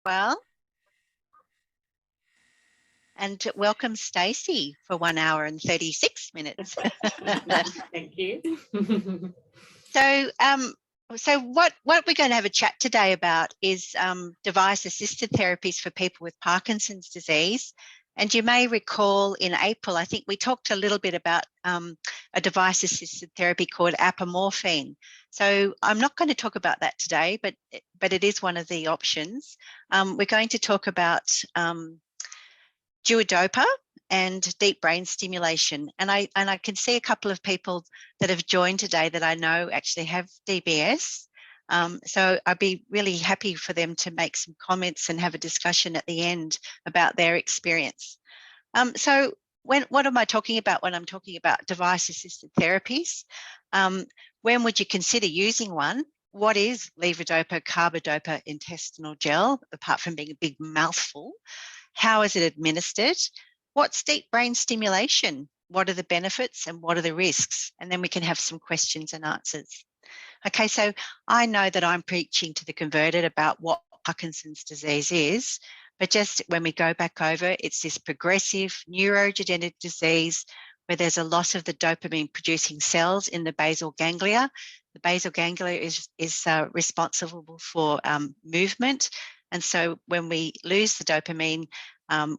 Well, and welcome Stacey for 1 hour and 36 minutes. Thank you. So, what we're going to have a chat today about is device-assisted therapies for people with Parkinson's disease. And you may recall in April, I think we talked a little bit about a device-assisted therapy called apomorphine. So I'm not going to talk about that today, but it is one of the options. We're going to talk about Duodopa and deep brain stimulation. And I can see a couple of people that have joined today that I know actually have DBS. So I'd be really happy for them to make some comments and have a discussion at the end about their experience. So what am I talking about when I'm talking about device-assisted therapies? When would you consider using one? What is Levodopa, Carbidopa intestinal gel, apart from being a big mouthful? How is it administered? What's deep brain stimulation? What are the benefits and what are the risks? And then we can have some questions and answers. Okay, so I know that I'm preaching to the converted about what Parkinson's disease is, but just when we go back over, it's this progressive neurodegenerative disease where there's a loss of the dopamine producing cells in the basal ganglia. The basal ganglia is responsible for movement. And so when we lose the dopamine,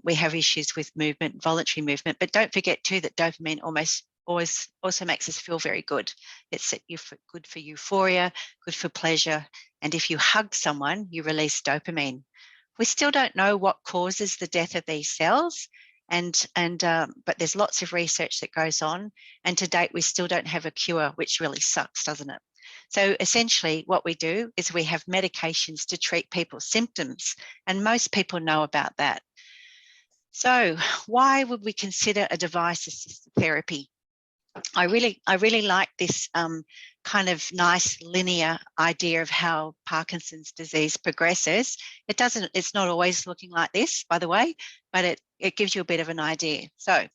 we have issues with movement, voluntary movement. But don't forget too that dopamine almost always also makes us feel very good. It's good for euphoria, good for pleasure. And if you hug someone, you release dopamine. We still don't know what causes the death of these cells. But there's lots of research that goes on. And to date, we still don't have a cure, which really sucks, doesn't it? So essentially what we do is we have medications to treat people's symptoms, and most people know about that. So why would we consider a device-assisted therapy? I really like this kind of nice linear idea of how Parkinson's disease progresses. It's not always looking like this, by the way, but it gives you a bit of an idea. So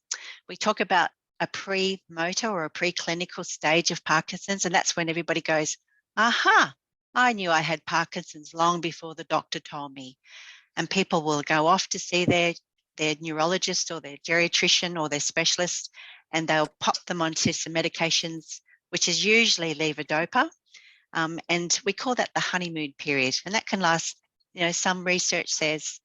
we talk about a pre-motor or a preclinical stage of Parkinson's, and that's when everybody goes, aha, I knew I had Parkinson's long before the doctor told me. And people will go off to see their neurologist or their geriatrician or their specialist, and they'll pop them onto some medications, which is usually levodopa. And we call that the honeymoon period. And that can last, some research says,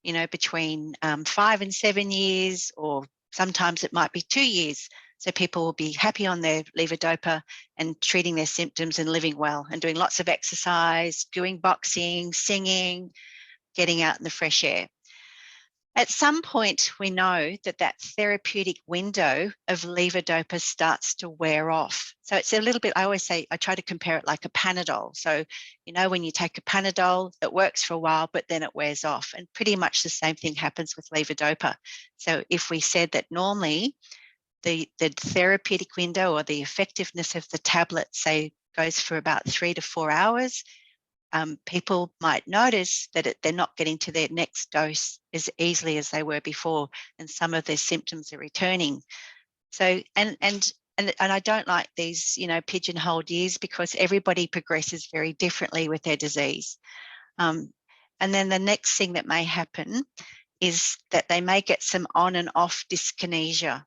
between 5 and 7 years, or sometimes it might be 2 years. So people will be happy on their levodopa and treating their symptoms and living well and doing lots of exercise, doing boxing, singing, getting out in the fresh air. At some point, we know that therapeutic window of levodopa starts to wear off. So it's a little bit, I always say, I try to compare it like a Panadol. So, when you take a Panadol, it works for a while, but then it wears off. And pretty much the same thing happens with levodopa. So if we said that normally the therapeutic window or the effectiveness of the tablet, say, goes for about 3 to 4 hours, people might notice that they're not getting to their next dose as easily as they were before, and some of their symptoms are returning. So, and I don't like these, pigeonholed years, because everybody progresses very differently with their disease. And then the next thing that may happen is that they may get some on and off dyskinesia,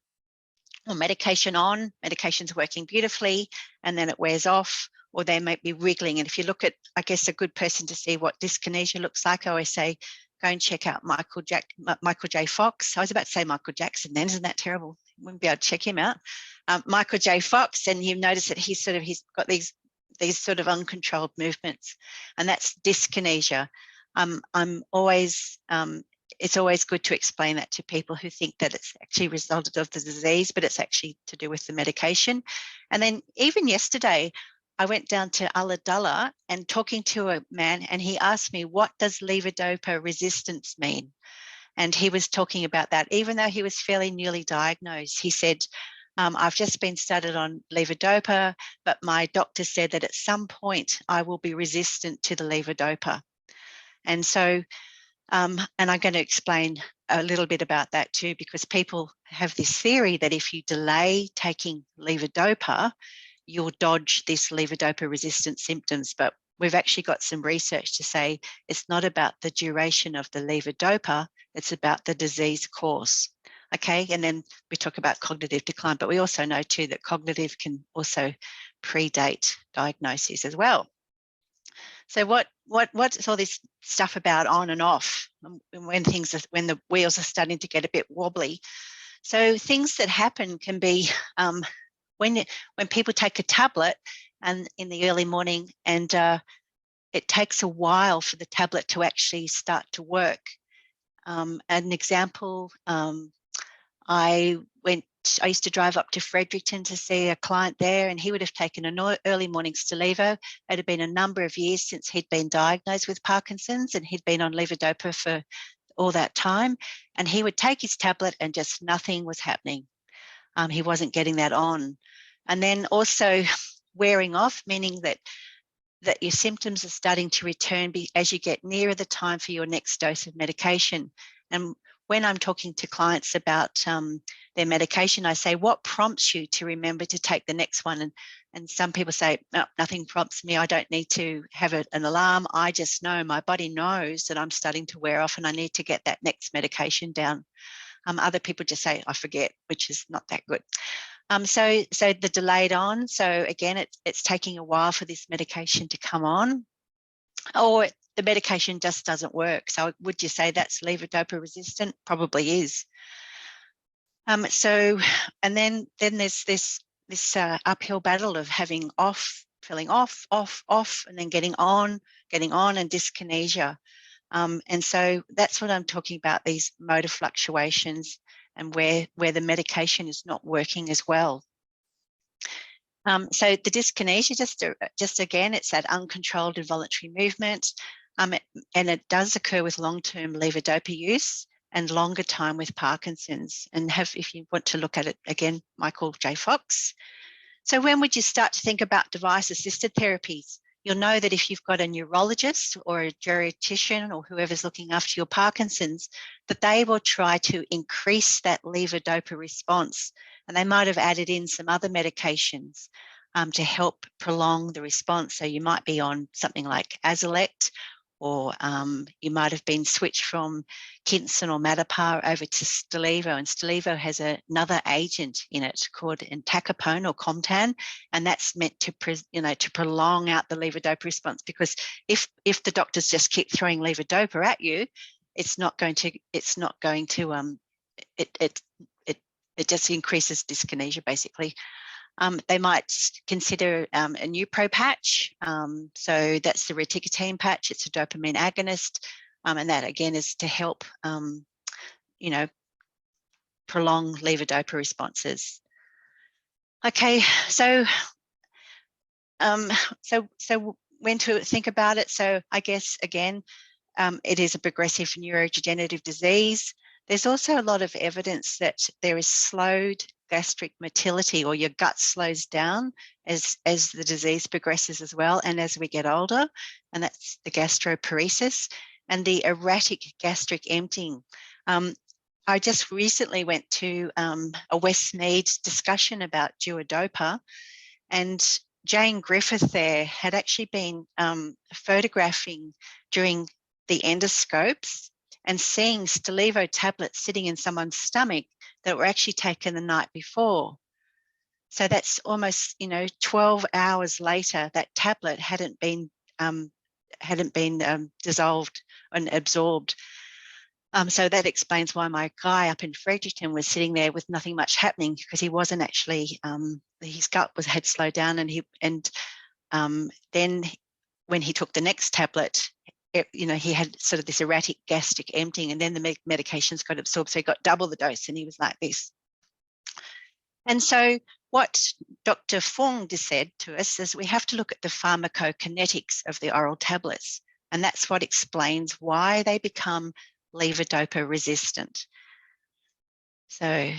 or medication's working beautifully, and then it wears off, or they might be wriggling. And if you look at, I guess, a good person to see what dyskinesia looks like, I always say, go and check out Michael J. Fox. I was about to say Michael Jackson then, isn't that terrible? Wouldn't be able to check him out. Michael J. Fox, and you notice that he's got these sort of uncontrolled movements, and that's dyskinesia. It's always good to explain that to people who think that it's actually resulted of the disease, but it's actually to do with the medication. And then even yesterday, I went down to Ulladulla and talking to a man, and he asked me, what does levodopa resistance mean? And he was talking about that, even though he was fairly newly diagnosed. He said, I've just been started on levodopa, but my doctor said that at some point I will be resistant to the levodopa. And so, and I'm going to explain a little bit about that too, because people have this theory that if you delay taking levodopa, you'll dodge this levodopa resistant symptoms, but we've actually got some research to say it's not about the duration of the levodopa, it's about the disease course. Okay, and then we talk about cognitive decline, but we also know too that cognitive can also predate diagnoses as well. So what's all this stuff about on and off when the wheels are starting to get a bit wobbly? So things that happen can be when people take a tablet and in the early morning, and it takes a while for the tablet to actually start to work. An example, I used to drive up to Fredericton to see a client there, and he would have taken an early morning Stalevo. It had been a number of years since he'd been diagnosed with Parkinson's, and he'd been on Levodopa for all that time. And he would take his tablet and just nothing was happening. He wasn't getting that on. And then also wearing off, meaning that your symptoms are starting to return as you get nearer the time for your next dose of medication. And when I'm talking to clients about their medication, I say, what prompts you to remember to take the next one? And some people say, no, nothing prompts me. I don't need to have an alarm. I just know, my body knows that I'm starting to wear off and I need to get that next medication down. Other people just say, I forget, which is not that good. So the delayed on, so again, it's taking a while for this medication to come on, or the medication just doesn't work. So would you say that's levodopa resistant? Probably is. And then there's this uphill battle of having feeling off, and then getting on, and dyskinesia. And so that's what I'm talking about, these motor fluctuations and where the medication is not working as well. So the dyskinesia, just again, it's that uncontrolled involuntary movement, and it does occur with long-term levodopa use and longer time with Parkinson's. And if you want to look at it again, Michael J. Fox. So when would you start to think about device-assisted therapies? You'll know that if you've got a neurologist or a geriatrician or whoever's looking after your Parkinson's, that they will try to increase that levodopa response. And they might have added in some other medications to help prolong the response. So you might be on something like Azilect, or you might have been switched from Kinson or Matapar over to Stalevo, and Stalevo has another agent in it called entacapone or Comtan, and that's meant to prolong out the levodopa response, because if the doctors just keep throwing levodopa at you, it just increases dyskinesia basically. They might consider a new pro patch. So that's the reticotine patch. It's a dopamine agonist. And that again is to help, prolong levodopa responses. Okay, so when to think about it. So I guess, again, it is a progressive neurodegenerative disease. There's also a lot of evidence that there is slowed gastric motility, or your gut slows down as the disease progresses as well, and as we get older, and that's the gastroparesis and the erratic gastric emptying. I just recently went to a Westmead discussion about Duodopa, and Jane Griffith there had actually been photographing during the endoscopes and seeing Stalevo tablets sitting in someone's stomach that were actually taken the night before. So that's almost 12 hours later, that tablet hadn't been dissolved and absorbed. So that explains why my guy up in Fredericton was sitting there with nothing much happening, because he wasn't actually, his gut had slowed down, and then when he took the next tablet, he had sort of this erratic gastric emptying, and then the medications got absorbed, so he got double the dose, and he was like this. And so what Dr. Fung just said to us is we have to look at the pharmacokinetics of the oral tablets, and that's what explains why they become levodopa resistant. So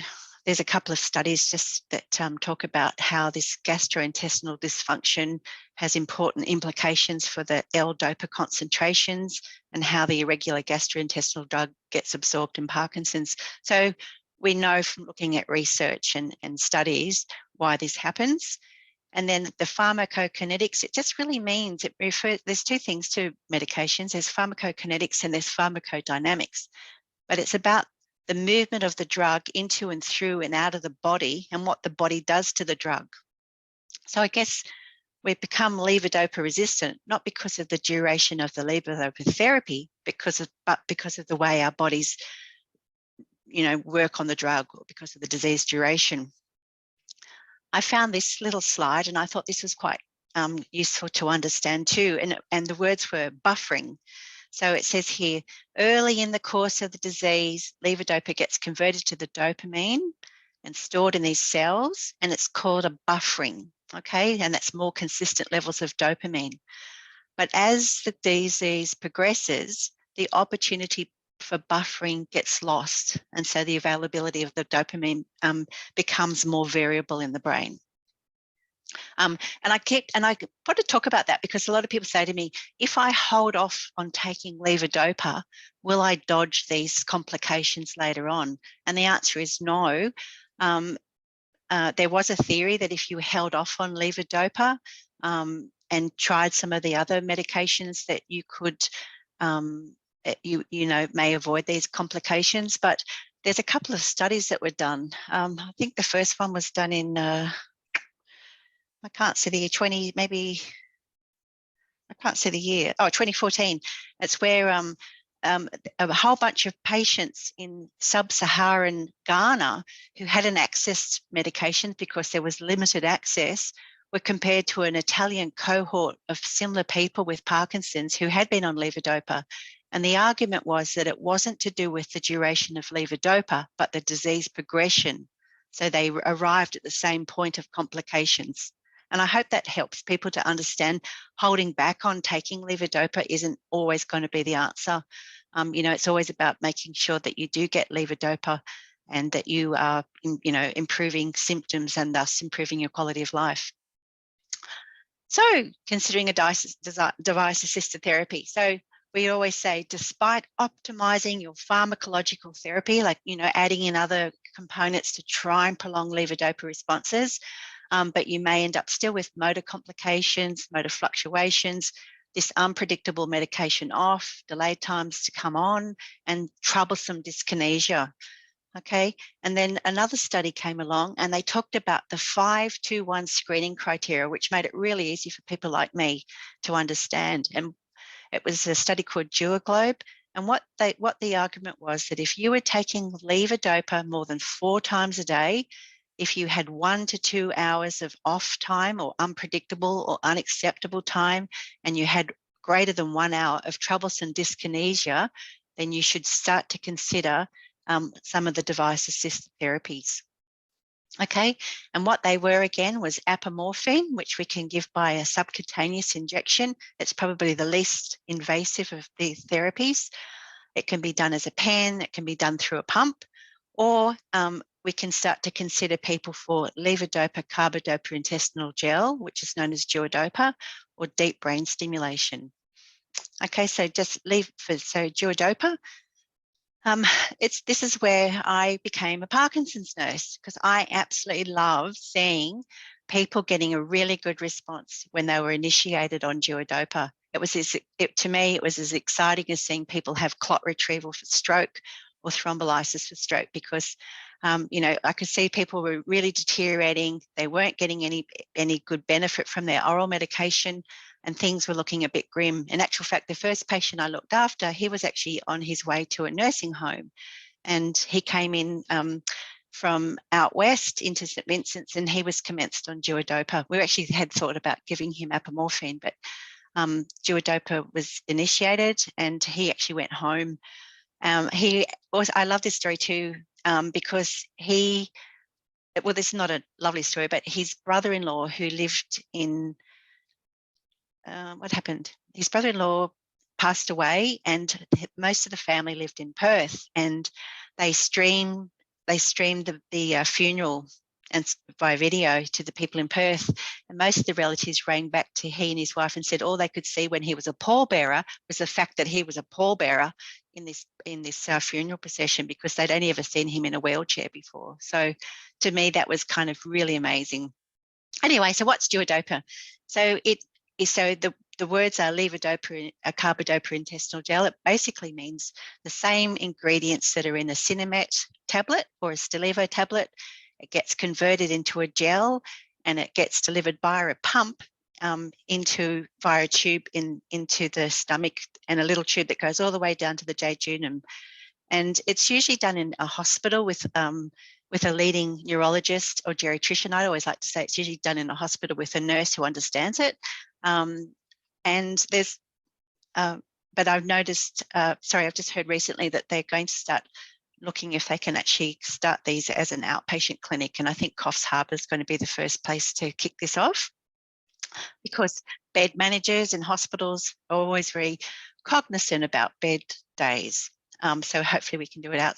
there's a couple of studies just that talk about how this gastrointestinal dysfunction has important implications for the L-dopa concentrations and how the irregular gastrointestinal drug gets absorbed in Parkinson's. So we know from looking at research and studies why this happens. And then the pharmacokinetics, it just really means it refers, there's two things to medications. There's pharmacokinetics and there's pharmacodynamics, but it's about the movement of the drug into and through and out of the body and what the body does to the drug. So I guess we've become levodopa resistant, not because of the duration of the levodopa therapy, but because of the way our bodies, work on the drug, or because of the disease duration. I found this little slide and I thought this was quite useful to understand too. And the words were buffering. So it says here, early in the course of the disease, levodopa gets converted to the dopamine and stored in these cells, and it's called a buffering, okay? And that's more consistent levels of dopamine. But as the disease progresses, the opportunity for buffering gets lost. And so the availability of the dopamine becomes more variable in the brain. And I want to talk about that because a lot of people say to me, if I hold off on taking levodopa, will I dodge these complications later on? And the answer is no. There was a theory that if you held off on levodopa and tried some of the other medications, that you could, may avoid these complications. But there's a couple of studies that were done. I think the first one was done in I can't see the year, 2014. It's where a whole bunch of patients in sub-Saharan Ghana who hadn't accessed medications because there was limited access were compared to an Italian cohort of similar people with Parkinson's who had been on levodopa. And the argument was that it wasn't to do with the duration of levodopa, but the disease progression. So they arrived at the same point of complications. And I hope that helps people to understand holding back on taking levodopa isn't always going to be the answer. It's always about making sure that you do get levodopa and that you are, improving symptoms and thus improving your quality of life. So considering a device-assisted therapy. So we always say, despite optimizing your pharmacological therapy, like, adding in other components to try and prolong levodopa responses, but you may end up still with motor complications, motor fluctuations, this unpredictable medication off, delayed times to come on, and troublesome dyskinesia. Okay, and then another study came along and they talked about the 5-2-1 screening criteria, which made it really easy for people like me to understand. And it was a study called Duodopa. And what the argument was that if you were taking levodopa more than 4 times a day, if you had 1 to 2 hours of off time or unpredictable or unacceptable time, and you had greater than 1 hour of troublesome dyskinesia, then you should start to consider some of the device-assisted therapies. Okay, and what they were again was apomorphine, which we can give by a subcutaneous injection. It's probably the least invasive of the therapies. It can be done as a pen, it can be done through a pump, or we can start to consider people for levodopa carbidopa intestinal gel, which is known as Duodopa, or deep brain stimulation. Okay, so Duodopa. This is where I became a Parkinson's nurse, because I absolutely love seeing people getting a really good response when they were initiated on Duodopa. To me, it was as exciting as seeing people have clot retrieval for stroke or thrombolysis for stroke, because I could see people were really deteriorating. They weren't getting any good benefit from their oral medication, and things were looking a bit grim. In actual fact, the first patient I looked after, he was actually on his way to a nursing home, and he came in from out west into St Vincent's, and he was commenced on Duodopa. We actually had thought about giving him apomorphine, but Duodopa was initiated, and he actually went home. I love this story too, because this is not a lovely story, but his brother-in-law who lived in, what happened? His brother-in-law passed away, and most of the family lived in Perth, and they streamed the funeral and by video to the people in Perth, and most of the relatives rang back to he and his wife and said all they could see when he was a pallbearer was the fact that he was a pallbearer in this funeral procession, because they'd only ever seen him in a wheelchair before. So to me, that was kind of really amazing. Anyway, so what's Duodopa? So it is, so the words are Levodopa, a Carbidopa intestinal gel. It basically means the same ingredients that are in a Cinemet tablet or a Stalevo tablet. It gets converted into a gel and it gets delivered via a pump via a tube into the stomach, and a little tube that goes all the way down to the jejunum. And it's usually done in a hospital with a leading neurologist or geriatrician. I always like to say it's usually done in a hospital with a nurse who understands it. And there's, but I've noticed, I've just heard recently that they're going to start looking if they can actually start these as an outpatient clinic. And I think Coffs Harbour is going to be the first place to kick this off, because bed managers in hospitals are always very cognizant about bed days. So hopefully we can do it out,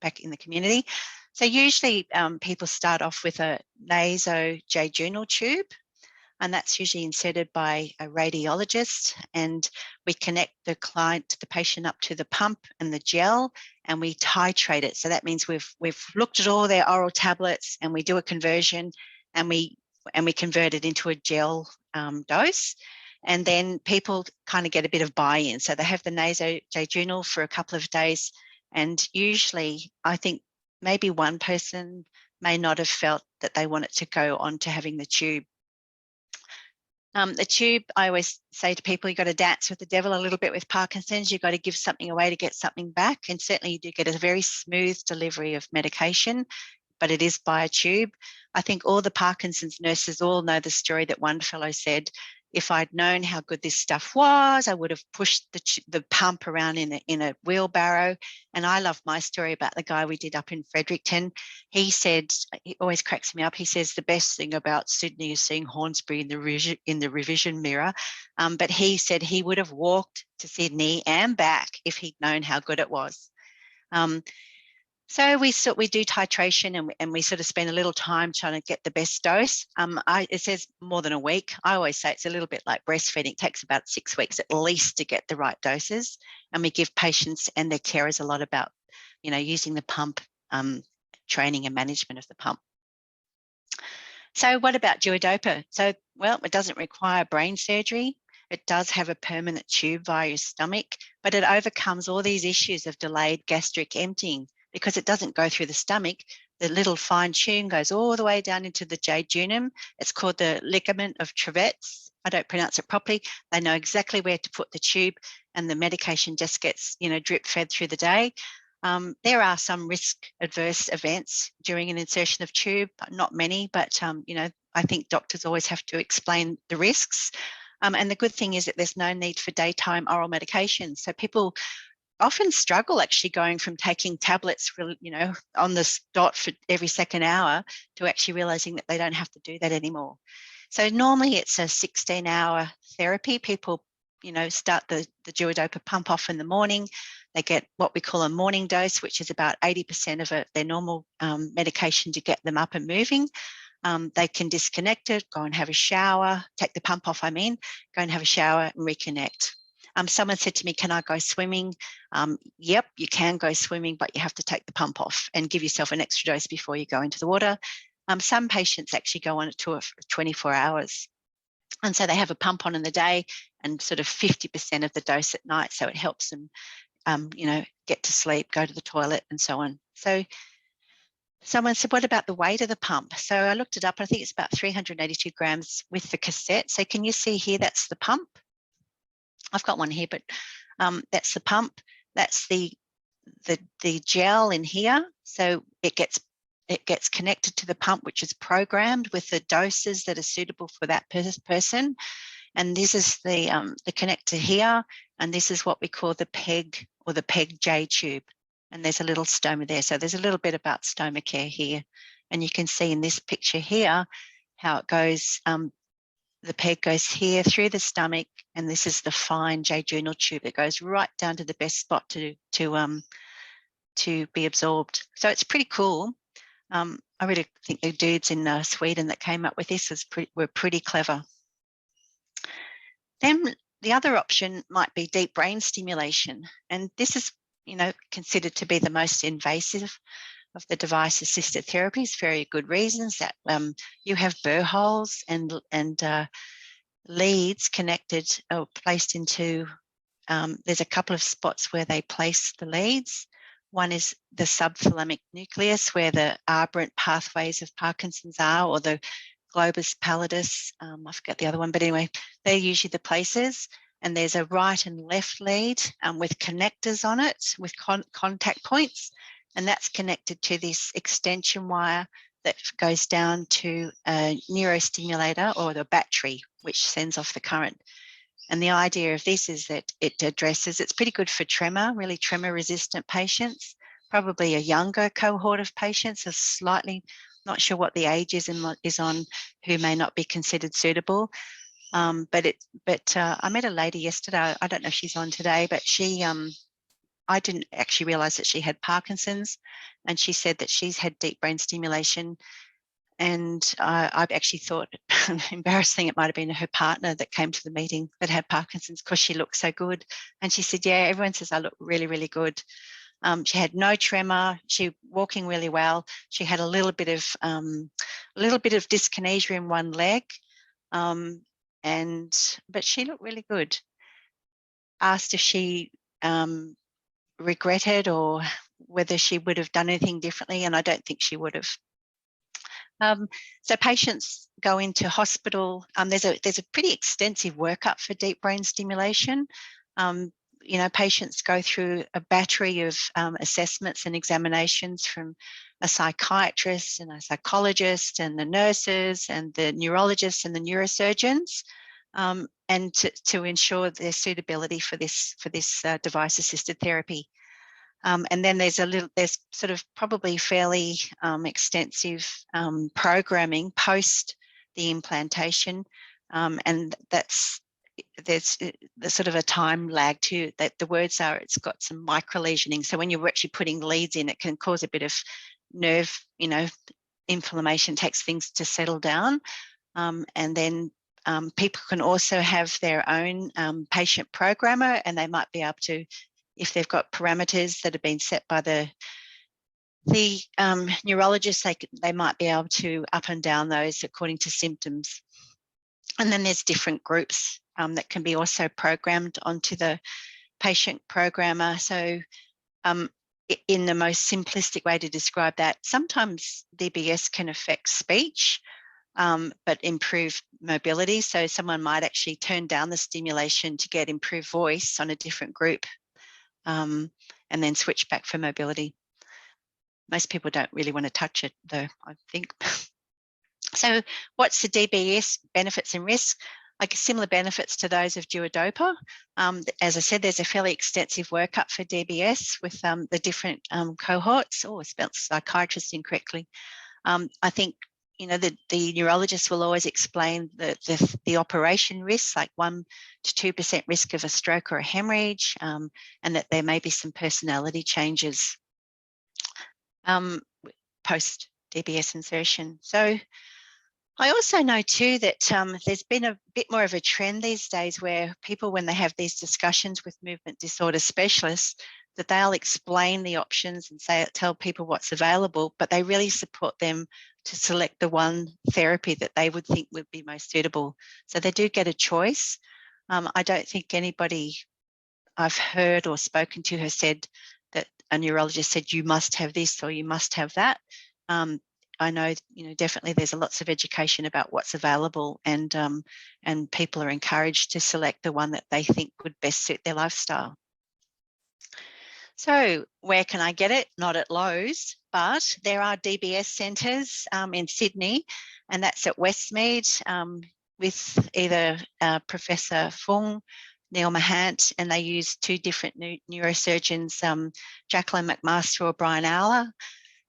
back in the community. So usually people start off with a nasojejunal tube, and that's usually inserted by a radiologist, and we connect the patient up to the pump and the gel, and we titrate it. So that means we've looked at all their oral tablets, and we do a conversion, and we convert it into a gel dose. And then people kind of get a bit of buy-in. So they have the nasojejunal for a couple of days, and usually I think maybe one person may not have felt that they wanted to go on to having the tube. The tube, I always say to people, you've got to dance with the devil a little bit with Parkinson's. You've got to give something away to get something back. And certainly you do get a very smooth delivery of medication, but it is by a tube. I think all the Parkinson's nurses all know the story that one fellow said, if I'd known how good this stuff was, I would have pushed the pump around in a wheelbarrow. And I love my story about the guy we did up in Fredericton. He said, he always cracks me up. He says the best thing about Sydney is seeing Hornsby in the revision mirror. But he said he would have walked to Sydney and back if he'd known how good it was. So we do titration, and we sort of spend a little time trying to get the best dose. It says more than a week. I always say it's a little bit like breastfeeding. It takes about 6 weeks at least to get the right doses. And we give patients and their carers a lot about, using the pump, training and management of the pump. So what about Duodopa? So, well, it doesn't require brain surgery. It does have a permanent tube via your stomach, but it overcomes all these issues of delayed gastric emptying. Because it doesn't go through the stomach, the little fine tube goes all the way down into the jejunum. It's called the ligament of Trevetz. I don't pronounce it properly. They know exactly where to put the tube, and the medication just gets, drip fed through the day. There are some risk adverse events during an insertion of tube, not many, but I think doctors always have to explain the risks. And the good thing is that there's no need for daytime oral medication. So people often struggle actually going from taking tablets, on the dot for every second hour to actually realizing that they don't have to do that anymore. So normally it's a 16-hour therapy. People, start the Duodopa pump off in the morning. They get what we call a morning dose, which is about 80% of their normal medication to get them up and moving. They can disconnect it, go and have a shower, take the pump off, go and have a shower and reconnect. Someone said to me, can I go swimming? Yep, you can go swimming, but you have to take the pump off and give yourself an extra dose before you go into the water. Some patients actually go on it for 24 hours. And so they have a pump on in the day and sort of 50% of the dose at night. So it helps them, get to sleep, go to the toilet and so on. So someone said, what about the weight of the pump? So I looked it up. I think it's about 382 grams with the cassette. So can you see here, that's the pump. I've got one here, but that's the pump. That's the gel in here. So it gets connected to the pump, which is programmed with the doses that are suitable for that person. And this is the connector here, and this is what we call the PEG or the PEG J tube. And there's a little stoma there. So there's a little bit about stoma care here, and you can see in this picture here how it goes. The PEG goes here through the stomach, and this is the fine jejunal tube that goes right down to the best spot to be absorbed. So it's pretty cool. I really think the dudes in Sweden that came up with this were pretty clever. Then the other option might be deep brain stimulation, and this is considered to be the most invasive the device-assisted therapies, very good reasons that you have burr holes and leads connected or placed into, there's a couple of spots where they place the leads. One is the subthalamic nucleus, where the aberrant pathways of Parkinson's are, or the globus pallidus. I forget the other one, but anyway, they're usually the places. And there's a right and left lead with connectors on it, with contact points. And that's connected to this extension wire that goes down to a neurostimulator or the battery, which sends off the current. And the idea of this is that it addresses, it's pretty good for tremor, really tremor resistant patients, probably a younger cohort of patients, a slightly, not sure what the age is on who may not be considered suitable. But I met a lady yesterday, I don't know if she's on today, but she, I didn't actually realize that she had Parkinson's, and she said that she's had deep brain stimulation. And I've actually thought, embarrassing, it might have been her partner that came to the meeting that had Parkinson's because she looked so good. And she said, yeah, everyone says I look really, really good. She had no tremor. She walking really well. She had a little bit of dyskinesia in one leg, but she looked really good. Asked if she regretted or whether she would have done anything differently, and I don't think she would have. So patients go into hospital. There's a pretty extensive workup for deep brain stimulation. Patients go through a battery of assessments and examinations from a psychiatrist and a psychologist and the nurses and the neurologists and the neurosurgeons, and to ensure their suitability for this device-assisted therapy. And then there's sort of probably fairly extensive programming post the implantation, and there's sort of a time lag too. That the words are, it's got some microlesioning. So when you're actually putting leads in, it can cause a bit of nerve, inflammation, takes things to settle down, and then people can also have their own patient programmer, and they might be able to, if they've got parameters that have been set by the neurologist, they might be able to up and down those according to symptoms. And then there's different groups that can be also programmed onto the patient programmer. So in the most simplistic way to describe that, sometimes DBS can affect speech, but improve mobility. So someone might actually turn down the stimulation to get improved voice on a different group, and then switch back for mobility. Most people don't really want to touch it though, I think. So what's the DBS benefits and risks? Like similar benefits to those of Duodopa. As I said, there's a fairly extensive workup for DBS with the different cohorts. Oh, I spelled psychiatrist incorrectly. I think the neurologist will always explain the operation risks, like 1 to 2% risk of a stroke or a hemorrhage, and that there may be some personality changes post DBS insertion. So I also know too that there's been a bit more of a trend these days where people, when they have these discussions with movement disorder specialists, that they'll explain the options and tell people what's available, but they really support them to select the one therapy that they would think would be most suitable. So they do get a choice. I don't think anybody I've heard or spoken to has said that a neurologist said you must have this or you must have that. I know, definitely there's lots of education about what's available, and people are encouraged to select the one that they think would best suit their lifestyle. So where can I get it? Not at Lowe's, but there are DBS centres in Sydney, and that's at Westmead with either Professor Fung, Neil Mahant, and they use two different neurosurgeons, Jacqueline McMaster or BrianOwler.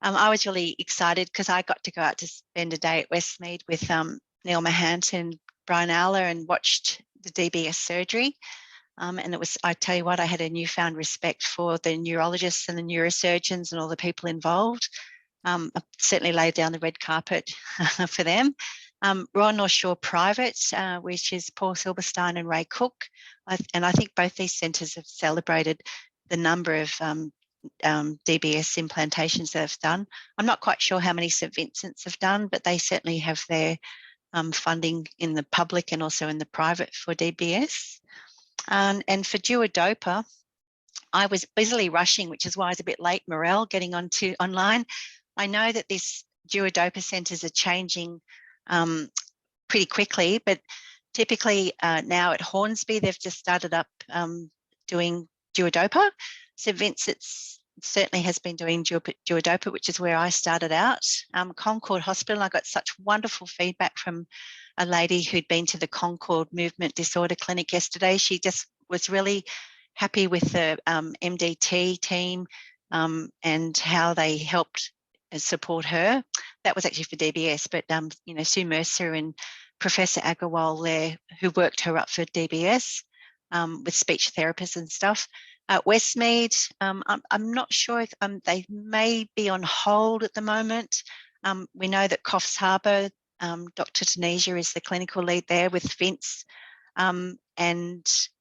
I was really excited because I got to go out to spend a day at Westmead with Neil Mahant and BrianOwler and watched the DBS surgery. And it was, I tell you what, I had a newfound respect for the neurologists and the neurosurgeons and all the people involved. I certainly laid down the red carpet for them. Royal North Shore Private, which is Paul Silberstein and Ray Cook. And I think both these centres have celebrated the number of DBS implantations that have done. I'm not quite sure how many St Vincent's have done, but they certainly have their funding in the public and also in the private for DBS. And for Duodopa, I was busily rushing, which is why I was a bit late, Morel, getting onto online. I know that these Duodopa centres are changing pretty quickly, but typically now at Hornsby, they've just started up doing Duodopa. St Vincent's certainly has been doing Duodopa, which is where I started out. Concord Hospital, I got such wonderful feedback from a lady who'd been to the Concord Movement Disorder Clinic yesterday. She just was really happy with the MDT team and how they helped support her. That was actually for DBS, but Sue Mercer and Professor Agarwal there, who worked her up for DBS with speech therapists and stuff. Westmead, I'm not sure if they may be on hold at the moment. We know that Coffs Harbour, Dr. Tunisia is the clinical lead there with Vince, and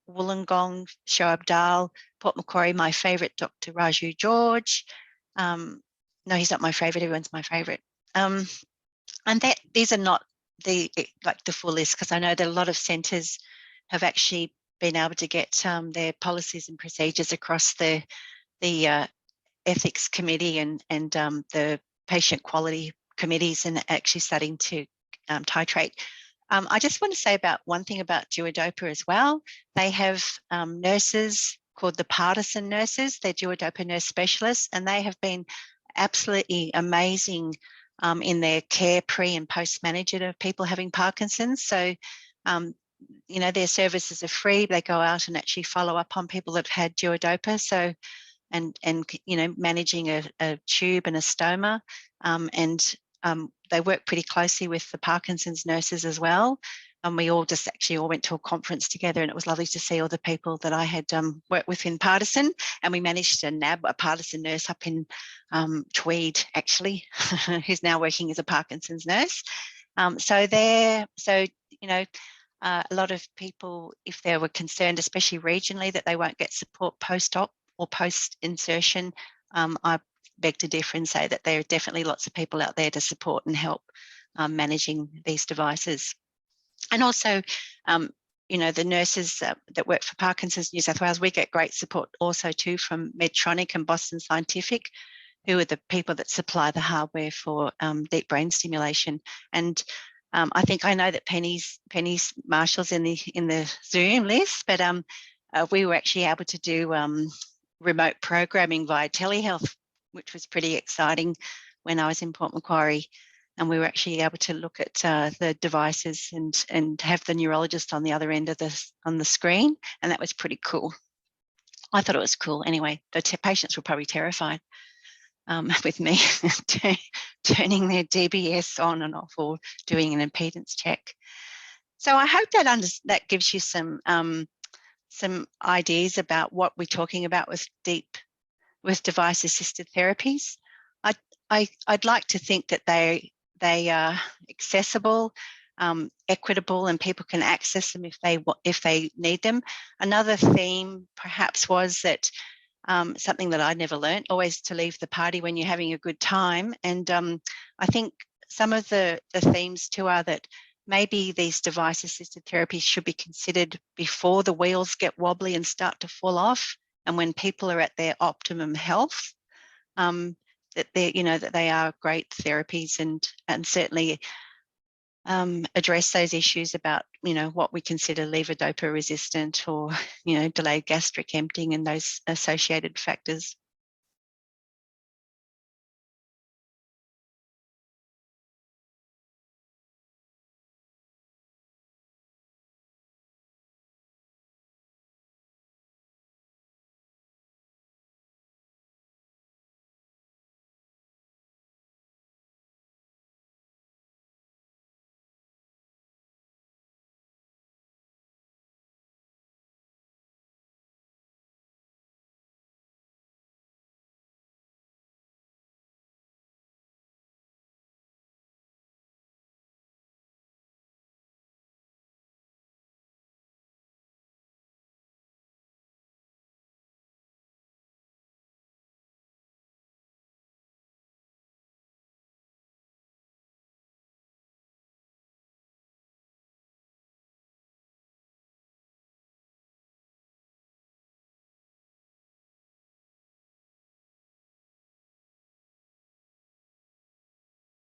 Wollongong, Shoaib Dal, Port Macquarie, my favourite, Dr. Raju George. No, he's not my favourite, everyone's my favourite. And these are not the full list, because I know that a lot of centres have actually been able to get their policies and procedures across the ethics committee and the patient quality committees, and actually starting to titrate. I just want to say about one thing about Duodopa as well. They have nurses called the Partisan nurses. They're Duodopa nurse specialists, and they have been absolutely amazing in their care pre and post management of people having Parkinson's. So, their services are free. They go out and actually follow up on people that have had Duodopa. So, and managing a tube and a stoma, they work pretty closely with the Parkinson's nurses as well. And we all just actually all went to a conference together, and it was lovely to see all the people that I had worked with in Partisan. And we managed to nab a Partisan nurse up in Tweed, actually, who's now working as a Parkinson's nurse. A lot of people, if they were concerned, especially regionally, that they won't get support post-op or post-insertion, I beg to differ and say that there are definitely lots of people out there to support and help managing these devices. And also, the nurses that work for Parkinson's New South Wales, we get great support also too from Medtronic and Boston Scientific, who are the people that supply the hardware for deep brain stimulation. And I know that Penny's Marshall's in the Zoom list, but we were actually able to do remote programming via telehealth, which was pretty exciting when I was in Port Macquarie. And we were actually able to look at the devices and have the neurologist on the other end of on the screen, and that was pretty cool. I thought it was cool. Anyway, the patients were probably terrified with me turning their DBS on and off or doing an impedance check. So I hope that gives you some ideas about what we're talking about with device-assisted therapies. I'd like to think that they are accessible, equitable, and people can access them if they need them. Another theme perhaps was that something that I never learned, always to leave the party when you're having a good time. And I think some of the themes too are that maybe these device-assisted therapies should be considered before the wheels get wobbly and start to fall off, and when people are at their optimum health. That they are great therapies and certainly address those issues about what we consider levodopa resistant or delayed gastric emptying and those associated factors.